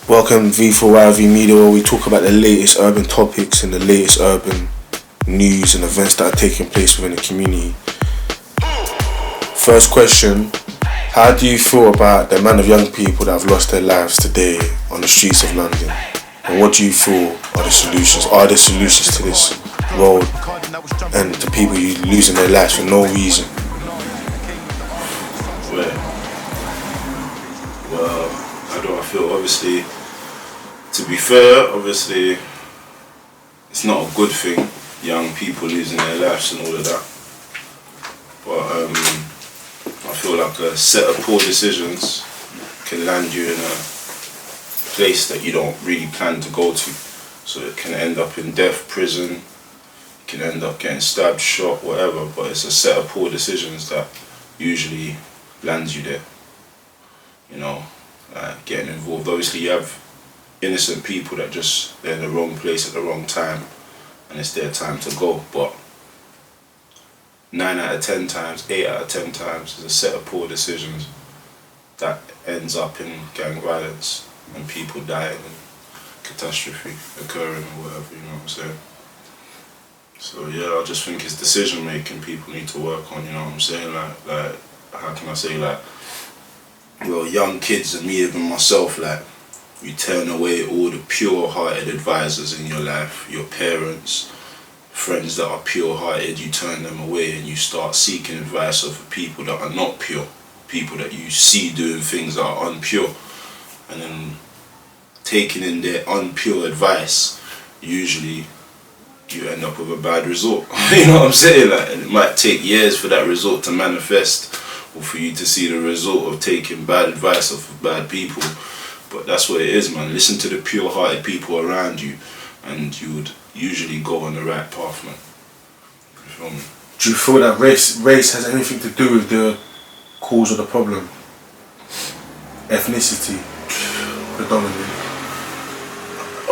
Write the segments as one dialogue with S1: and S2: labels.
S1: Welcome v4yav Media, where we talk about the latest urban topics and the latest urban news and events that are taking place within the community. First question, how do you feel about the amount of young people that have lost their lives today on the streets of London? And what do you feel are the solutions? Are there solutions to this world and to people losing their lives for no reason?
S2: Well, how do I feel? Obviously, to be fair, obviously, it's not a good thing, young people losing their lives and all of that. But I feel like a set of poor decisions can land you in a place that you don't really plan to go to. So it can end up in death, prison, you can end up getting stabbed, shot, whatever. But it's a set of poor decisions that usually lands you there. You know, getting involved. Obviously, you have innocent people that they're in the wrong place at the wrong time, and it's their time to go. But 9 out of 10 times, 8 out of 10 times, is a set of poor decisions that ends up in gang violence and people dying and catastrophe occurring or whatever. You know what I'm saying? So yeah, I just think it's decision making people need to work on. You know what I'm saying? Like how can I say, like, well, young kids and me, even myself, like, you turn away all the pure-hearted advisors in your life, your parents, friends that are pure-hearted, you turn them away and you start seeking advice of people that are not pure, people that you see doing things that are unpure, and then taking in their unpure advice, usually you end up with a bad result. You know what I'm saying? Like, and it might take years for that result to manifest, or for you to see the result of taking bad advice off of bad people. But that's what it is, man. Listen to the pure-hearted people around you, and you would usually go on the right path, man. You feel me?
S1: Do you feel that race has anything to do with the cause of the problem? Ethnicity, predominantly.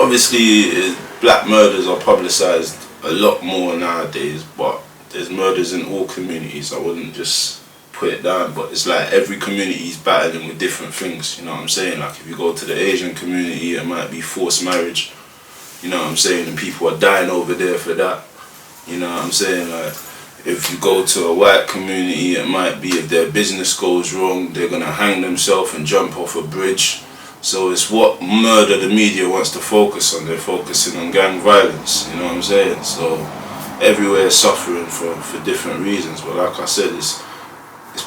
S2: Obviously, black murders are publicised a lot more nowadays, but there's murders in all communities. I wouldn't just put it down, but it's like every community is battling with different things. You know what I'm saying? Like, if you go to the Asian community, it might be forced marriage. You know what I'm saying? And people are dying over there for that. You know what I'm saying? Like, if you go to a white community, it might be if their business goes wrong, they're gonna hang themselves and jump off a bridge. So it's what murder the media wants to focus on. They're focusing on gang violence. You know what I'm saying? So everywhere is suffering for different reasons. But like I said, it's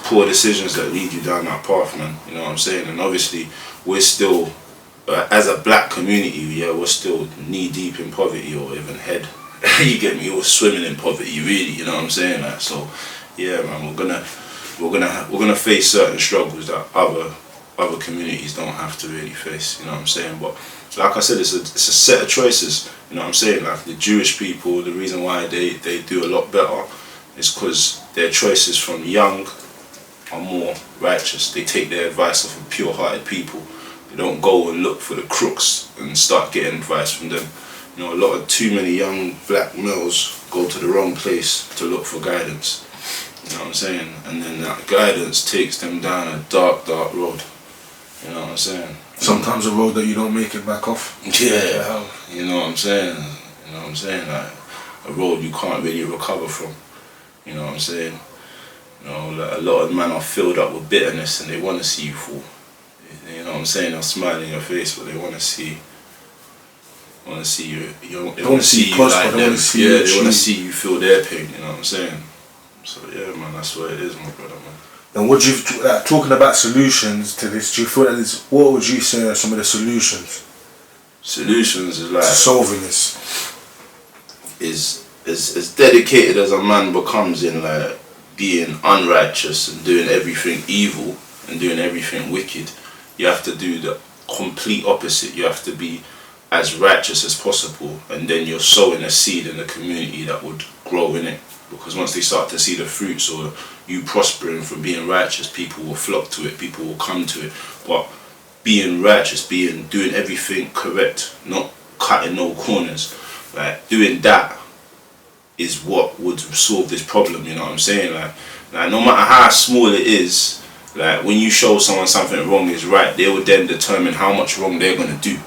S2: poor decisions that lead you down that path, man. You know what I'm saying? And obviously, we're still, as a black community, yeah, we're still knee deep in poverty, or even head. You get me? We're swimming in poverty, really. You know what I'm saying? Like, so, yeah, man, we're gonna face certain struggles that other communities don't have to really face. You know what I'm saying? But like I said, it's a set of choices. You know what I'm saying? Like, the Jewish people, the reason why they do a lot better is because their choices from young are more righteous. They take their advice off of pure-hearted people. They don't go and look for the crooks and start getting advice from them. You know, too many young black males go to the wrong place to look for guidance. You know what I'm saying? And then that guidance takes them down a dark, dark road. You know what I'm saying?
S1: Sometimes a road that you don't make it back off.
S2: Yeah. You know what I'm saying? You know what I'm saying? Like, a road you can't really recover from. You know what I'm saying? You know, like, a lot of men are filled up with bitterness and they want to see you fall. You know what I'm saying? They'll smile in your face, but they want to see you. They want to see you like them. They want to see you feel their pain. You know what I'm saying? So yeah, man, that's what it is, my brother, man.
S1: And what do you talking about solutions to this? Do you feel that what would you say are some of the solutions?
S2: Solutions is like
S1: to solving this.
S2: Is as dedicated as a man becomes in, like, being unrighteous and doing everything evil and doing everything wicked, you have to do the complete opposite. You have to be as righteous as possible, and then you're sowing a seed in the community that would grow in it. Because once they start to see the fruits, or you prospering from being righteous, people will flock to it, people will come to it. But being righteous, doing everything correct, not cutting no corners, like, doing that is what would solve this problem. You know what I'm saying? Like no matter how small it is, Like, when you show someone something wrong is right, they will then determine how much wrong they're going to do.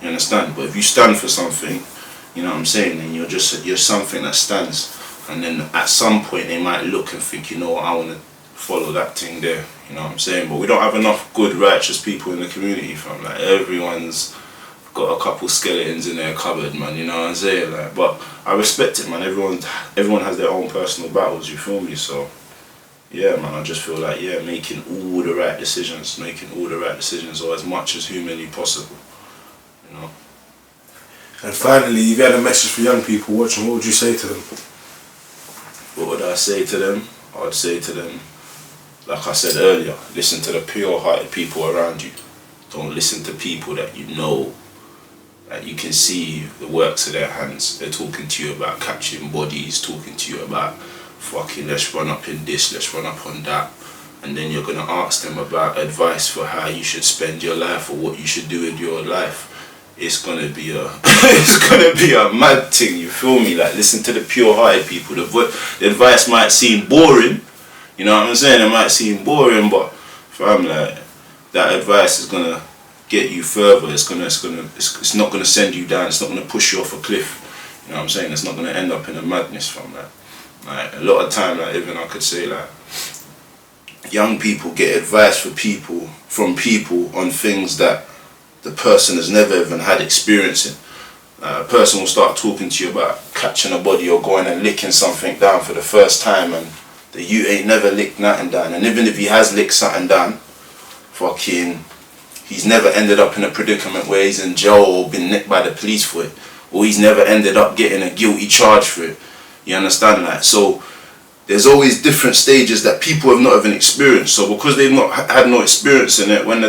S2: You understand? But if you stand for something, you know what I'm saying, then you're something that stands. And then at some point they might look and think, you know what, I want to follow that thing there. You know what I'm saying? But we don't have enough good, righteous people in the community, fam. Like, everyone's got a couple skeletons in their cupboard, man. You know what I'm saying? Like, but I respect it, man. Everyone has their own personal battles. You feel me? So yeah, man. I just feel like, yeah, making all the right decisions, or as much as humanly possible. You know.
S1: And finally, if you had a message for young people watching, what would you say to them?
S2: What would I say to them? I would say to them, like I said earlier, listen to the pure-hearted people around you. Don't listen to people that you know, that you can see the works of their hands. They're talking to you about catching bodies, talking to you about fucking let's run up in this, let's run up on that. And then you're going to ask them about advice for how you should spend your life or what you should do with your life. It's gonna be a mad thing, you feel me? Like, listen to the pure-hearted people. The advice might seem boring, you know what I'm saying? It might seem boring, but fam, like, that advice is gonna get you further. It's not gonna send you down. It's not gonna push you off a cliff. You know what I'm saying? It's not gonna end up in a madness, fam. Like a lot of time, like, even I could say, like, young people get advice from people on things that the person has never even had experience in. A person will start talking to you about catching a body or going and licking something down for the first time, and the you ain't never licked nothing down. And even if he has licked something down, fucking, he's never ended up in a predicament where he's in jail or been nicked by the police for it, or he's never ended up getting a guilty charge for it. You understand? Like, so there's always different stages that people have not even experienced. So because they've not had no experience in it, when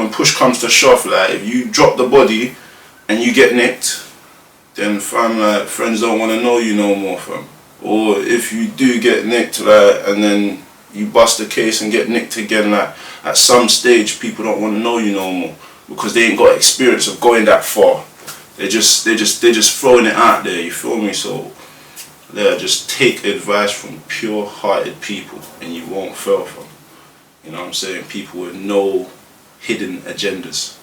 S2: push comes to shove, like, if you drop the body and you get nicked, then fam, like, friends don't want to know you no more, fam. Or if you do get nicked, like, and then you bust the case and get nicked again, like, at some stage people don't want to know you no more because they ain't got experience of going that far. They're just throwing it out there, you feel me? So yeah, just take advice from pure-hearted people and you won't fail from. You know what I'm saying? People with no hidden agendas.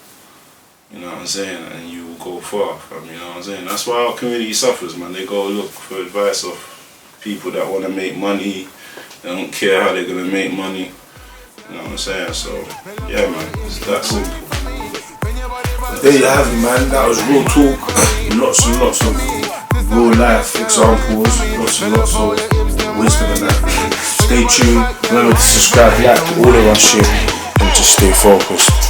S2: You know what I'm saying? And you will go far from, you know what I'm saying? That's why our community suffers, man. They go look for advice of people that want to make money. They don't care how they're going to make money. You know what I'm saying? So, yeah, man, it's that simple.
S1: There you have it, man. That was real talk. Lots and lots of real life examples, lots and lots of wisdom in that. Stay tuned, remember to subscribe, like all of our shit, and just stay focused.